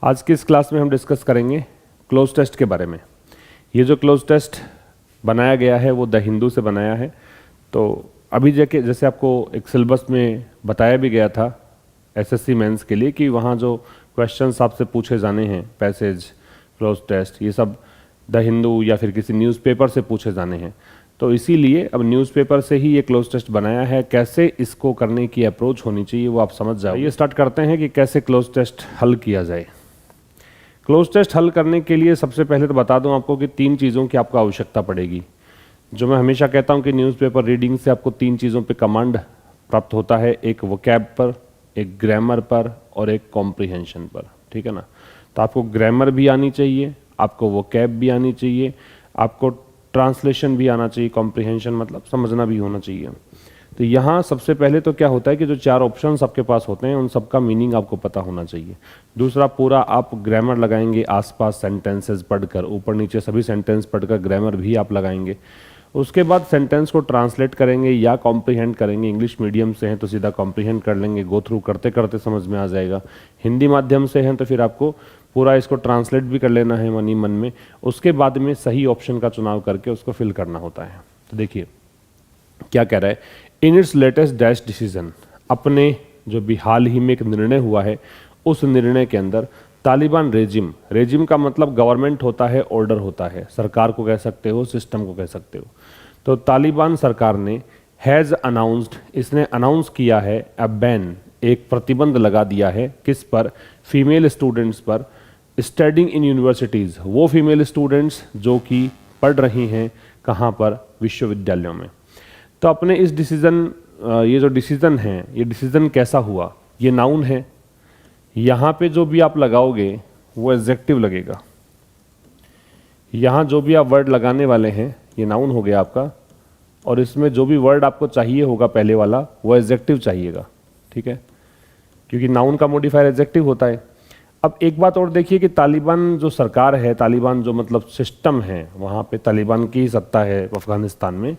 आज की इस क्लास में हम डिस्कस करेंगे क्लोज टेस्ट के बारे में। ये जो क्लोज टेस्ट बनाया गया है वो द हिंदू से बनाया है। तो अभी जैसे आपको एक सिलेबस में बताया भी गया था एसएससी मेंस के लिए कि वहाँ जो क्वेश्चंस आपसे पूछे जाने हैं, पैसेज, क्लोज टेस्ट, ये सब द हिंदू या फिर किसी न्यूज़पेपर से पूछे जाने हैं। तो इसीलिए अब न्यूज़पेपर से ही ये क्लोज टेस्ट बनाया है। कैसे इसको करने की अप्रोच होनी चाहिए वो आप समझ जाओ। ये स्टार्ट करते हैं कि कैसे क्लोज टेस्ट हल किया जाए। क्लोज टेस्ट हल करने के लिए सबसे पहले तो बता दूं आपको कि 3 चीज़ों की आपको आवश्यकता पड़ेगी। जो मैं हमेशा कहता हूं कि न्यूज़पेपर रीडिंग से आपको 3 चीज़ों पे कमांड प्राप्त होता है, एक वोकैब पर, एक ग्रामर पर और एक कॉम्प्रिहेंशन पर। ठीक है ना। तो आपको ग्रामर भी आनी चाहिए, आपको वोकैब भी आनी चाहिए, आपको ट्रांसलेशन भी आना चाहिए, कॉम्प्रिहेंशन मतलब समझना भी होना चाहिए। तो यहाँ सबसे पहले तो क्या होता है कि जो 4 ऑप्शंस आपके पास होते हैं उन सबका मीनिंग आपको पता होना चाहिए। दूसरा, पूरा आप ग्रामर लगाएंगे, आसपास सेंटेंसेस पढ़कर, ऊपर नीचे सभी सेंटेंस पढ़कर ग्रामर भी आप लगाएंगे। उसके बाद सेंटेंस को ट्रांसलेट करेंगे या कॉम्प्रिहेंड करेंगे। इंग्लिश मीडियम से हैं तो सीधा कॉम्प्रिहेंड कर लेंगे, गो थ्रू करते करते समझ में आ जाएगा। हिंदी माध्यम से हैं तो फिर आपको पूरा इसको ट्रांसलेट भी कर लेना है मन ही मन में। उसके बाद में सही ऑप्शन का चुनाव करके उसको फिल करना होता है। तो देखिए क्या कह रहा है, in its latest dash decision, अपने जो भी हाल ही में एक निर्णय हुआ है उस निर्णय के अंदर तालिबान रेजिम का मतलब गवर्नमेंट होता है, ऑर्डर होता है, सरकार को कह सकते हो, सिस्टम को कह सकते हो। तो तालिबान सरकार ने हैज़ अनाउंस्ड, इसने अनाउंस किया है, अ बैन, एक प्रतिबंध लगा दिया है, किस पर, फीमेल स्टूडेंट्स पर, स्टडिंग इन यूनिवर्सिटीज़, वो फीमेल स्टूडेंट्स जो कि पढ़ रही हैं कहाँ पर, विश्वविद्यालयों में। तो अपने इस डिसीजन, ये जो डिसीजन है, ये डिसीजन कैसा हुआ, ये नाउन है। यहाँ पे जो भी आप लगाओगे वो एडजेक्टिव लगेगा। यहाँ जो भी आप वर्ड लगाने वाले हैं ये नाउन हो गया आपका, और इसमें जो भी वर्ड आपको चाहिए होगा पहले वाला वो एडजेक्टिव चाहिएगा। ठीक है, क्योंकि नाउन का मॉडिफायर एडजेक्टिव होता है। अब एक बात और देखिए कि तालिबान जो सरकार है, तालिबान जो मतलब सिस्टम है, वहाँ पे तालिबान की ही सत्ता है अफगानिस्तान में,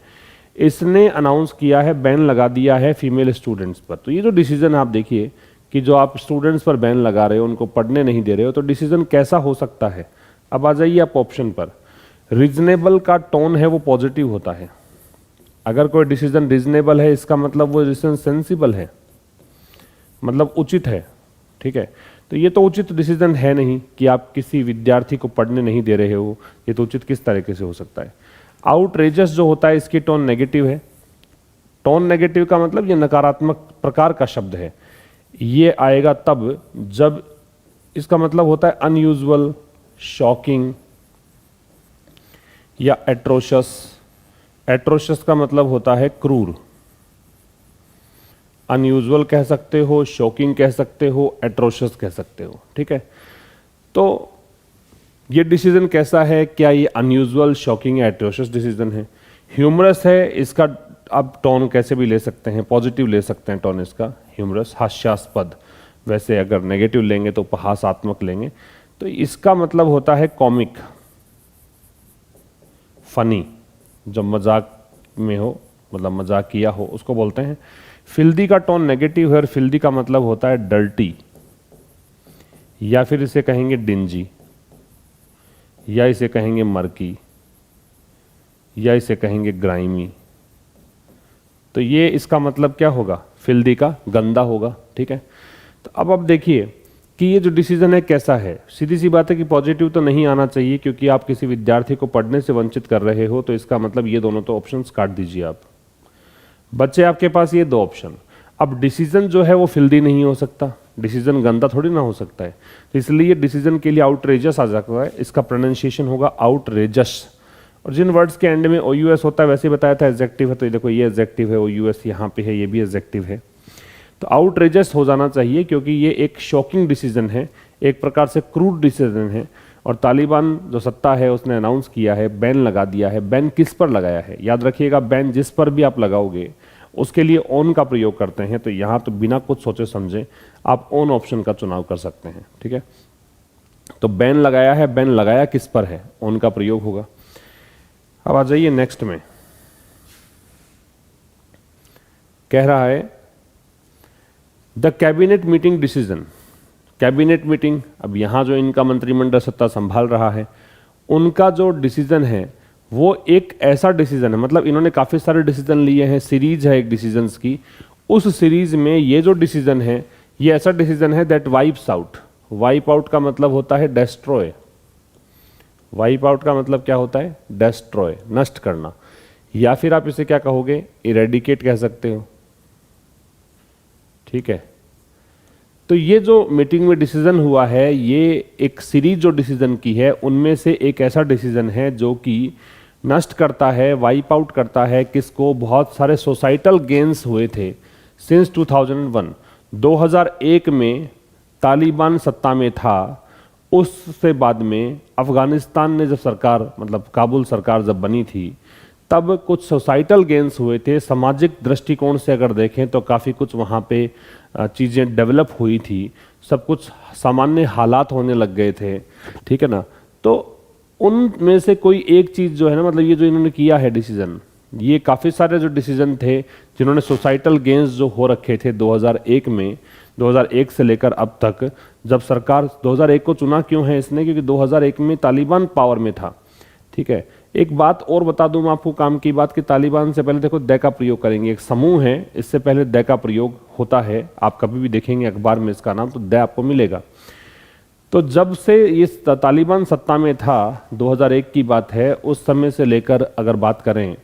इसने अनाउंस किया है, बैन लगा दिया है फीमेल स्टूडेंट्स पर। तो ये जो डिसीजन आप देखिए कि जो आप स्टूडेंट्स पर बैन लगा रहे हो, उनको पढ़ने नहीं दे रहे हो, तो डिसीजन कैसा हो सकता है। अब आ जाइए आप ऑप्शन पर। रीजनेबल का टोन है वो पॉजिटिव होता है। अगर कोई डिसीजन रीजनेबल है इसका मतलब वो डिसीजन सेंसिबल है, मतलब उचित है। ठीक है, तो ये तो उचित डिसीजन है नहीं कि आप किसी विद्यार्थी को पढ़ने नहीं दे रहे हो, ये तो उचित किस तरीके से हो सकता है। आउटरेजस जो होता है इसकी टोन नेगेटिव है। टोन नेगेटिव का मतलब ये नकारात्मक प्रकार का शब्द है। ये आएगा तब जब इसका मतलब होता है अनयूजुअल, शॉकिंग या एट्रोशस। एट्रोशस का मतलब होता है क्रूर। अनयूजुअल कह सकते हो, शॉकिंग कह सकते हो, एट्रोशस कह सकते हो। ठीक है, तो ये डिसीजन कैसा है, क्या ये अनयूजुअल, शॉकिंग या एट्रोशियस डिसीजन है। ह्यूमरस है, इसका आप टोन कैसे भी ले सकते हैं, पॉजिटिव ले सकते हैं टोन इसका, ह्यूमरस, हास्यास्पद। वैसे अगर नेगेटिव लेंगे तो उपहासात्मक लेंगे। तो इसका मतलब होता है कॉमिक, फनी, जब मजाक में हो, मतलब मजाक किया हो, उसको बोलते हैं। फिल्दी का टोन नेगेटिव है, और फिल्दी का मतलब होता है डर्टी, या फिर इसे कहेंगे डिंजी, या इसे कहेंगे मर्की, या इसे कहेंगे ग्राइमी। तो ये इसका मतलब क्या होगा, फिल्दी का गंदा होगा। ठीक है, तो अब देखिए कि ये जो डिसीजन है कैसा है। सीधी सी बात है कि पॉजिटिव तो नहीं आना चाहिए, क्योंकि आप किसी विद्यार्थी को पढ़ने से वंचित कर रहे हो। तो इसका मतलब ये दोनों तो ऑप्शंस काट दीजिए आप। बच्चे आपके पास ये 2 ऑप्शन। अब डिसीजन जो है वो फिल्दी नहीं हो सकता, डिसीजन गंदा थोड़ी ना हो सकता है। तो इसलिए डिसीजन के लिए आउटरेजस आ जाता है। इसका प्रोनाउंसिएशन होगा आउटरेजस। और जिन वर्ड्स के एंड में OUS होता है, वैसे ही बताया था एडजेक्टिव है, तो ये देखो ये एडजेक्टिव है, OUS यहाँ पे है, ये भी एडजेक्टिव है। तो आउटरेजस हो जाना चाहिए, क्योंकि ये एक शॉकिंग डिसीजन है, एक प्रकार से क्रूड डिसीजन है। और तालिबान जो सत्ता है उसने अनाउंस किया है, बैन लगा दिया है। बैन किस पर लगाया है, याद रखिएगा, बैन जिस पर भी आप लगाओगे उसके लिए ऑन का प्रयोग करते हैं। तो यहाँ तो बिना कुछ सोचे समझे आप ऑन ऑप्शन का चुनाव कर सकते हैं। ठीक है, तो बैन लगाया है, बैन लगाया किस पर है, ऑन का प्रयोग होगा। अब आ जाइए नेक्स्ट में, कह रहा है the cabinet meeting decision. Cabinet meeting, अब यहाँ जो इनका मंत्रिमंडल सत्ता संभाल रहा है, उनका जो डिसीजन है वो एक ऐसा डिसीजन है, मतलब इन्होंने काफ़ी सारे डिसीजन लिए हैं, सीरीज है एक डिसीजंस की, उस सीरीज में ये जो डिसीजन है ये ऐसा डिसीजन है that wipes out. Wipe out का मतलब होता है डेस्ट्रॉय। वाइप आउट का मतलब क्या होता है? डेस्ट्रॉय, नष्ट करना, या फिर आप इसे क्या कहोगे? इरेडिकेट कह सकते हो। ठीक है, तो ये जो मीटिंग में डिसीजन हुआ है, ये एक सीरीज जो डिसीजन की है उनमें से एक ऐसा डिसीजन है जो कि नष्ट करता है, वाइप आउट करता है किसको? बहुत सारे सोसाइटल गेन्स हुए थे सिंस 2001। 2001 में तालिबान सत्ता में था, उससे बाद में अफगानिस्तान ने जब सरकार, मतलब काबुल सरकार जब बनी थी, तब कुछ सोसाइटल गेन्स हुए थे। सामाजिक दृष्टिकोण से अगर देखें तो काफ़ी कुछ वहाँ पे चीज़ें डेवलप हुई थी, सब कुछ सामान्य हालात होने लग गए थे। ठीक है ना, तो उनमें से कोई एक चीज़ जो है ना, मतलब ये जो इन्होंने किया है डिसीजन, ये काफ़ी सारे जो डिसीजन थे जिन्होंने सोसाइटल गेन्स जो हो रखे थे 2001 में, 2001 से लेकर अब तक, जब सरकार 2001 को चुना क्यों है इसने? क्योंकि 2001 में तालिबान पावर में था। ठीक है, एक बात और बता दूं मैं आपको काम की बात, कि तालिबान से पहले देखो दै का प्रयोग करेंगे, एक समूह है, इससे पहले दै का प्रयोग होता है, आप कभी भी देखेंगे अखबार में इसका नाम तो दै आपको मिलेगा। तो जब से ये तालिबान सत्ता में था, 2001 की बात है, उस समय से लेकर अगर बात करें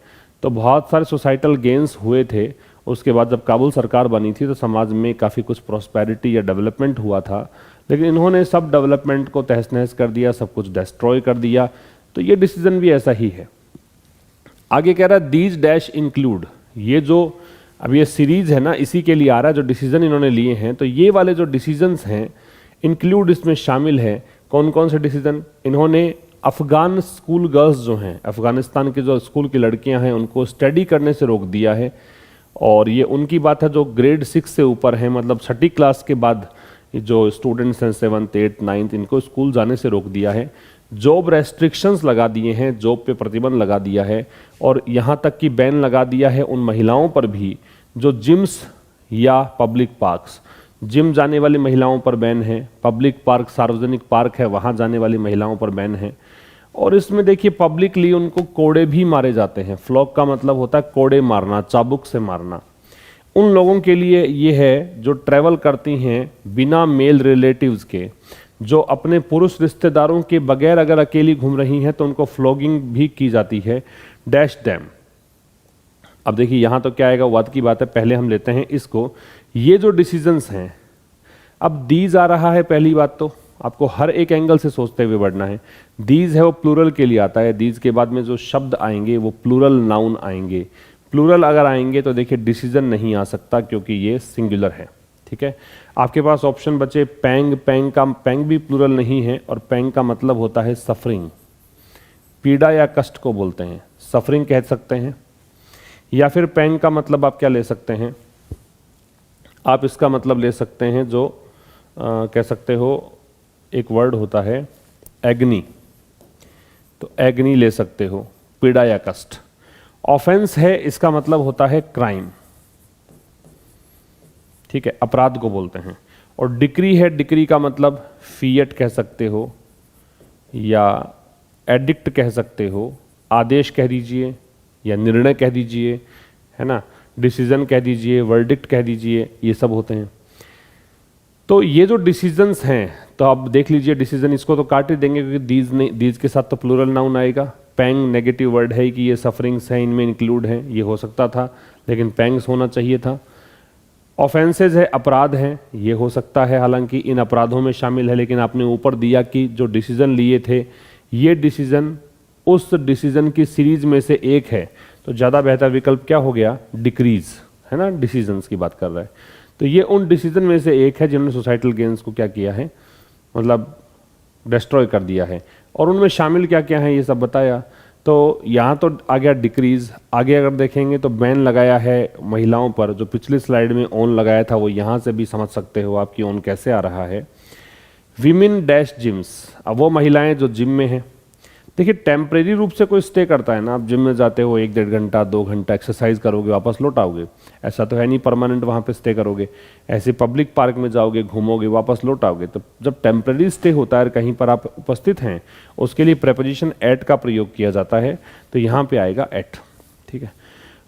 तो बहुत सारे सोसाइटल गेन्स हुए थे। उसके बाद जब काबुल सरकार बनी थी तो समाज में काफ़ी कुछ प्रॉस्पेरिटी या डेवलपमेंट हुआ था, लेकिन इन्होंने सब डेवलपमेंट को तहस नहस कर दिया, सब कुछ डिस्ट्रॉय कर दिया। तो ये डिसीजन भी ऐसा ही है। आगे कह रहा है दीज डैश इंक्लूड, ये जो अब ये सीरीज है ना, इसी के लिए आ रहा है जो डिसीजन इन्होंने लिए हैं। तो ये वाले जो डिसीजंस हैं इंक्लूड, इसमें शामिल है कौन कौन से डिसीजन? इन्होंने अफगान स्कूल गर्ल्स जो हैं, अफगानिस्तान के जो स्कूल की लड़कियां हैं, उनको स्टडी करने से रोक दिया है। और ये उनकी बात है जो ग्रेड 6 से ऊपर हैं, मतलब 6ठी क्लास के बाद जो स्टूडेंट्स हैं 7th 8th 9th, इनको स्कूल जाने से रोक दिया है। जॉब रेस्ट्रिक्शंस लगा दिए हैं, जॉब पे प्रतिबंध लगा दिया है, और यहाँ तक कि बैन लगा दिया है उन महिलाओं पर भी जो जिम्स या पब्लिक पार्क्स, जिम जाने वाली महिलाओं पर बैन है, पब्लिक पार्क सार्वजनिक पार्क है वहाँ जाने वाली महिलाओं पर बैन है। और इसमें देखिए पब्लिकली उनको कोड़े भी मारे जाते हैं। फ्लॉग का मतलब होता है कोड़े मारना, चाबुक से मारना। उन लोगों के लिए ये है जो ट्रैवल करती हैं बिना मेल रिलेटिव्स के, जो अपने पुरुष रिश्तेदारों के बगैर अगर अकेली घूम रही हैं तो उनको फ्लॉगिंग भी की जाती है। Dash dam. अब देखिए यहाँ तो क्या आएगा, वाद की बात है, पहले हम लेते हैं इसको। ये जो डिसीजंस हैं, अब दीज आ रहा है, पहली बात तो आपको हर एक एंगल से सोचते हुए बढ़ना है। दीज है वो प्लूरल के लिए आता है, दीज के बाद में जो शब्द आएंगे वो प्लूरल नाउन आएंगे। प्लूरल अगर आएंगे तो देखिए डिसीजन नहीं आ सकता क्योंकि ये सिंगुलर है। ठीक है, आपके पास ऑप्शन बचे पैंग। पैंग का पैंग भी प्लूरल नहीं है, और पैंग का मतलब होता है सफरिंग, पीड़ा या कष्ट को बोलते हैं, सफरिंग कह सकते हैं। या फिर पैंग का मतलब आप क्या ले सकते हैं? आप इसका मतलब ले सकते हैं जो कह सकते हो, एक वर्ड होता है एग्नी, तो एग्नी ले सकते हो, पीड़ा या कष्ट। ऑफेंस है, इसका मतलब होता है क्राइम। ठीक है, अपराध को बोलते हैं। और डिक्री है, डिक्री का मतलब फियट कह सकते हो या एडिक्ट कह सकते हो, आदेश कह दीजिए या निर्णय कह दीजिए, है ना, डिसीजन कह दीजिए, वर्डिक्ट कह दीजिए, ये सब होते हैं। तो ये जो डिसीजंस हैं, तो आप देख लीजिए डिसीजन, इसको तो काट ही देंगे क्योंकि दीज नहीं, दीज के साथ तो प्लूरल नाउन आएगा। पैंग नेगेटिव वर्ड है कि ये सफरिंग्स हैं, इनमें इंक्लूड हैं, ये हो सकता था लेकिन पैंग्स होना चाहिए था। ऑफेंसेज है, अपराध हैं, ये हो सकता है, हालांकि इन अपराधों में शामिल है, लेकिन आपने ऊपर दिया कि जो डिसीजन लिए थे ये डिसीजन उस डिसीजन की सीरीज में से एक है, तो ज़्यादा बेहतर विकल्प क्या हो गया? डिक्रीज, है ना, डिसीजंस की बात कर रहा है। तो ये उन डिसीजन में से एक है जिन्होंने सोसाइटल गेन्स को क्या किया है, मतलब डिस्ट्रॉय कर दिया है। और उनमें शामिल क्या क्या है ये सब बताया। तो यहाँ तो आ गया डिक्रीज। आगे अगर देखेंगे तो बैन लगाया है महिलाओं पर, जो पिछली स्लाइड में ऑन लगाया था वो यहाँ से भी समझ सकते हो आपकी ऑन कैसे आ रहा है। विमेन डैश जिम्स, अब वो महिलाएं जो जिम में हैं। देखिए टेम्परेरी रूप से कोई स्टे करता है ना, आप जिम में जाते हो 1-1.5 घंटा 2 घंटा एक्सरसाइज करोगे वापस लौट आओगे, ऐसा तो है नहीं परमानेंट वहाँ पे स्टे करोगे। ऐसे पब्लिक पार्क में जाओगे घूमोगे वापस लौट आओगे। तो जब टेम्परेरी स्टे होता है कहीं पर आप उपस्थित हैं, उसके लिए प्रेपोजिशन एट का प्रयोग किया जाता है, तो यहाँ पे आएगा एट, ठीक है।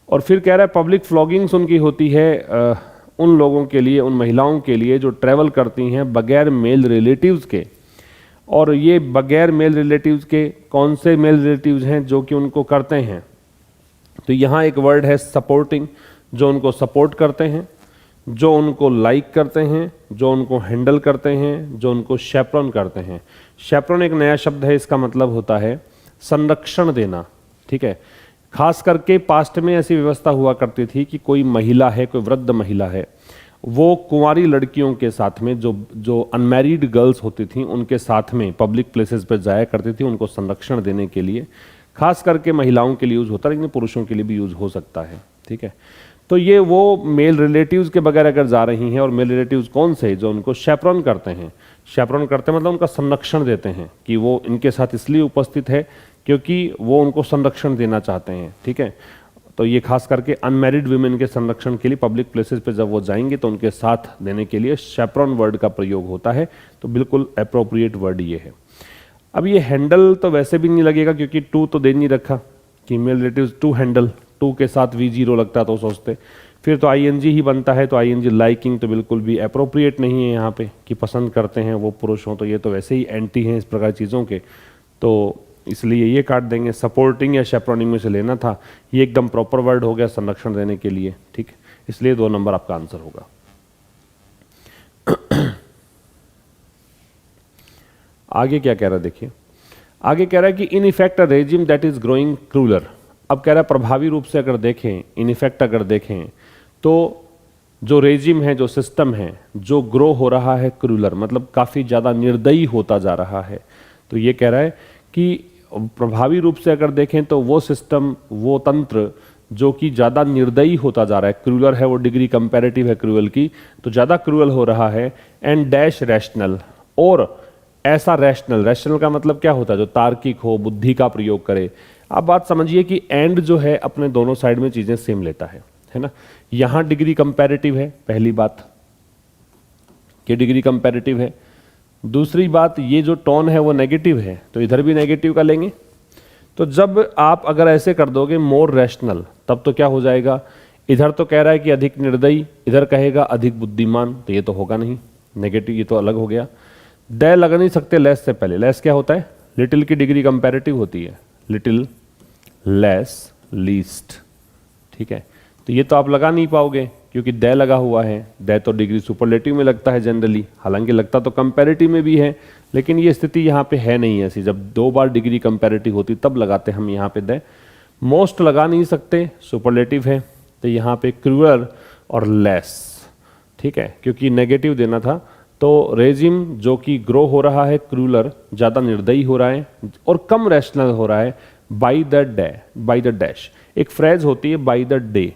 और फिर कह रहा है पब्लिक फ्लॉगिंग्स उनकी होती है उन लोगों के लिए, उन महिलाओं के लिए जो ट्रैवल करती हैं बगैर मेल रिलेटिव्स के। और ये बगैर मेल रिलेटिव्स के कौन से मेल रिलेटिव्स हैं जो कि उनको करते हैं, तो यहाँ एक वर्ड है सपोर्टिंग, जो उनको सपोर्ट करते हैं, जो उनको लाइक करते हैं, जो उनको हैंडल करते हैं, जो उनको शैपरन करते हैं। शैपरन एक नया शब्द है, इसका मतलब होता है संरक्षण देना, ठीक है। खास करके पास्ट में ऐसी व्यवस्था हुआ करती थी कि कोई महिला है, कोई वृद्ध महिला है, वो कुंवारी लड़कियों के साथ में जो अनमैरिड गर्ल्स होती थी उनके साथ में पब्लिक प्लेसेस पर जाया करती थी उनको संरक्षण देने के लिए। खास करके महिलाओं के लिए यूज़ होता है, लेकिन पुरुषों के लिए भी यूज़ हो सकता है, ठीक है। तो ये वो मेल रिलेटिव्स के बगैर अगर जा रही हैं, और मेल रिलेटिव्स कौन से, जो उनको शैपरन करते हैं। शैपरन करते हैं मतलब उनका संरक्षण देते हैं, कि वो इनके साथ इसलिए उपस्थित है क्योंकि वो उनको संरक्षण देना चाहते हैं, ठीक है। तो ये खास करके अनमैरिड वीमेन के संरक्षण के लिए पब्लिक प्लेसेस पे जब वो जाएंगे तो उनके साथ देने के लिए शैपरन वर्ड का प्रयोग होता है। तो बिल्कुल अप्रोप्रिएट वर्ड ये है। अब ये हैंडल तो वैसे भी नहीं लगेगा क्योंकि टू तो दे नहीं रखा कि मेल रिलेटिव्स टू हैंडल, टू के साथ V0 लगता तो सोचते, फिर तो ING ही बनता है। तो ING लाइकिंग तो बिल्कुल भी अप्रोप्रिएट नहीं है यहाँ पे कि पसंद करते हैं वो पुरुष हों, तो ये तो वैसे ही एंटी हैं इस प्रकार चीज़ों के, तो इसलिए ये काट देंगे। सपोर्टिंग या शेपरनिंग में से लेना था, ये एकदम प्रॉपर वर्ड हो गया संरक्षण देने के लिए, ठीक है। इसलिए 2 नंबर आपका आंसर होगा। आगे क्या कह रहा है देखिए, आगे कह रहा है कि in effect a regime that is growing crueller. अब कह रहा है प्रभावी रूप से अगर देखें, इन इफेक्ट अगर देखें तो जो रेजिम है, जो सिस्टम है, जो ग्रो हो रहा है क्रूलर मतलब काफ़ी ज़्यादा निर्दयी होता जा रहा है। तो ये कह रहा है कि प्रभावी रूप से अगर देखें तो वो सिस्टम, वो तंत्र जो कि ज़्यादा निर्दयी होता जा रहा है, क्रूलर है वो डिग्री कंपैरेटिव है क्रूअल की, तो ज़्यादा क्रूअल हो रहा है। एंड डैश रैशनल, और ऐसा रैशनल, रैशनल का मतलब क्या होता है, जो तार्किक हो, बुद्धि का प्रयोग करे। आप बात समझिए कि एंड जो है अपने दोनों साइड में चीज़ें सेम लेता है ना। यहाँ डिग्री कंपैरेटिव है, पहली बात कि डिग्री कंपैरेटिव है। दूसरी बात, ये जो टोन है वो नेगेटिव है, तो इधर भी नेगेटिव का लेंगे। तो जब आप अगर ऐसे कर दोगे मोर रैशनल, तब तो क्या हो जाएगा, इधर तो कह रहा है कि अधिक निर्दयी, इधर कहेगा अधिक बुद्धिमान, तो ये तो होगा नहीं, नेगेटिव, ये तो अलग हो गया। द लगा नहीं सकते लेस से पहले। लेस क्या होता है, लिटिल की डिग्री कंपैरेटिव होती है, लिटिल, लेस, लीस्ट, ठीक है। तो ये तो आप लगा नहीं पाओगे क्योंकि द लगा हुआ है। द तो डिग्री सुपरलेटिव में लगता है जनरली, हालांकि लगता तो कंपैरेटिव में भी है, लेकिन ये स्थिति यहाँ पे है नहीं ऐसी। जब 2 बार डिग्री कंपैरेटिव होती तब लगाते हम यहाँ पे द। मोस्ट लगा नहीं सकते, सुपरलेटिव है, तो यहाँ पे क्रूअर और लेस, ठीक है, क्योंकि नेगेटिव देना था। तो रेजिम जो कि ग्रो हो रहा है क्रूलर, ज़्यादा निर्दयी हो रहा है और कम रैशनल हो रहा है। By the day, by the dash, एक फ्रेज होती है by the day.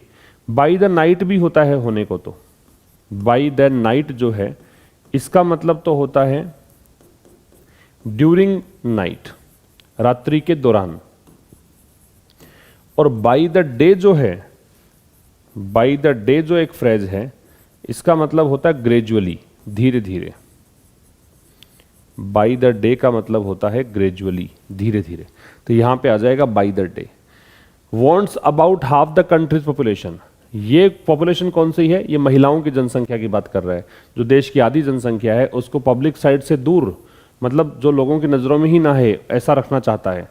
By the night भी होता है होने को, तो बाई द नाइट जो है इसका मतलब तो होता है ड्यूरिंग नाइट, रात्रि के दौरान। और बाई द डे जो है, बाई द डे जो एक फ्रेज है, इसका मतलब होता है ग्रेजुअली, धीरे धीरे। बाई द डे का मतलब होता है ग्रेजुअली, धीरे धीरे। तो यहां पे आ जाएगा by the day. Wants about half the countries population, ये पॉपुलेशन कौन सी है, ये महिलाओं की जनसंख्या की बात कर रहा है। जो देश की आधी जनसंख्या है उसको पब्लिक साइड से दूर, मतलब जो लोगों की नज़रों में ही ना है, ऐसा रखना चाहता है।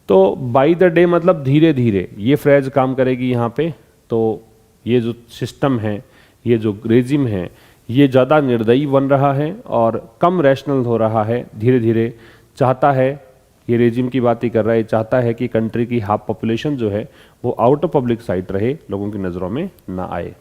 तो बाई द डे मतलब धीरे धीरे, ये फ्रेज काम करेगी यहाँ पे। तो ये जो सिस्टम है, ये जो रेजिम है, ये ज़्यादा निर्दयी बन रहा है और कम रैशनल हो रहा है, धीरे धीरे। चाहता है, ये रेजिम की बात ही कर रहा है, चाहता है कि कंट्री की हाफ पॉपुलेशन जो है वो आउट ऑफ पब्लिक साइट रहे, लोगों की नज़रों में ना आए।